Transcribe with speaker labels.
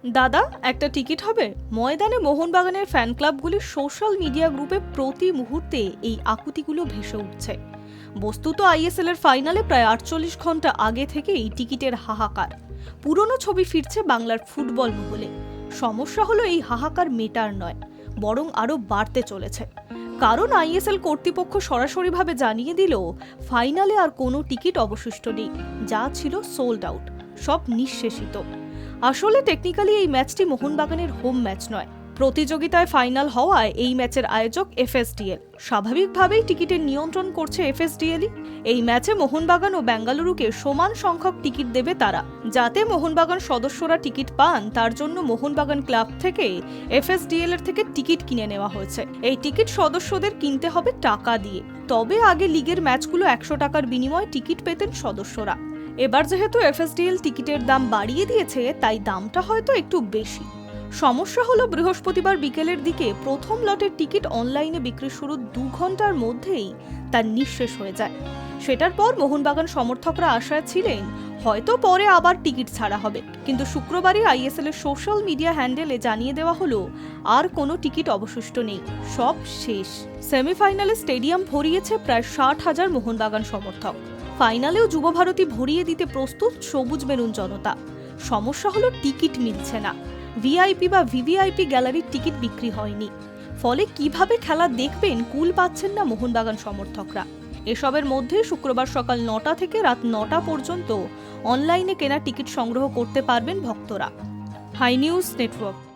Speaker 1: দাদা, একটা টিকিট হবে? ময়দানে মোহনবাগানের ফ্যান ক্লাবগুলির সোশ্যাল মিডিয়া গ্রুপে প্রতি মুহূর্তে এই আকুতিগুলো ভেসে উঠছে। বস্তুত আইএসএল এর ফাইনালে প্রায় 48 ঘন্টা আগে থেকেই টিকিটের হাহাকার। পুরনো ছবি ফিরছে বাংলার ফুটবল মহলে। সমস্যা হলো এই হাহাকার মেটার নয়, বরং আরো বাড়তে চলেছে। কারণ আইএসএল কর্তৃপক্ষ সরাসরিভাবে জানিয়ে দিল ফাইনালে আর কোনো টিকিট অবশিষ্ট নেই, যা ছিল সোল্ড আউট, সব নিঃশেষিত। আসলে টেকনিক্যালি এই ম্যাচটি মোহনবাগানের হোম ম্যাচ নয়। প্রতিযোগিতায় ফাইনাল হওয়ায় এই ম্যাচের আয়োজক এফএসডিএল। স্বাভাবিকভাবেই টিকিটের নিয়ন্ত্রণ করছে এফএসডিএলই। এই ম্যাচে মোহনবাগান ও বেঙ্গালুরুকে সমান সংখ্যক টিকিট দেবে তারা। যাতে মোহনবাগান সদস্যরা টিকিট পান, তার জন্য মোহনবাগান ক্লাব থেকে এফএসডিএল এর থেকে টিকিট কিনে নেওয়া হয়েছে। এই টিকিট সদস্যদের কিনতে হবে টাকা দিয়ে। তবে আগে লিগের ম্যাচগুলো 100 টাকার বিনিময়ে টিকিট পেতেন সদস্যরা। এবার যেহেতু এফএসডিএল টিকিটের দাম বাড়িয়ে দিয়েছে, তাই দামটা হয়তো একটু বেশি। সমস্যা হলো বৃহস্পতিবার বিকেলের দিকে প্রথম লটের টিকিট অনলাইনে বিক্রি শুরু 2 ঘন্টার মধ্যেই তা নিঃশেষ হয়ে যায়। সেটার পর মোহনবাগান সমর্থকরা আশায় ছিলেন হয়তো পরে আবার টিকিট ছাড়া হবে, কিন্তু শুক্রবারই আইএসএল এর সোশ্যাল মিডিয়া হ্যান্ডেলে জানিয়ে দেওয়া হলো আর কোনো টিকিট অবশিষ্ট নেই, সব শেষ। সেমিফাইনালে স্টেডিয়াম ভরিয়েছে প্রায় 60,000 মোহনবাগান সমর্থক। ফাইনালেও যুবভারতী ভরিয়ে দিতে প্রস্তুত সবুজ মেরুন জনতা। সমস্যা হলো টিকিট মিলছে না। ভিআইপি বা ভিভিআইপি গ্যালারির টিকিট বিক্রি হয়নি। ফলে কিভাবে খেলা দেখবেন কুল পাচ্ছেন না মোহনবাগান সমর্থকরা। এসবের মধ্যে শুক্রবার সকাল 9টা থেকে রাত 9টা পর্যন্ত অনলাইনে কেনা টিকিট সংগ্রহ করতে পারবেন ভক্তরা। Hi News network.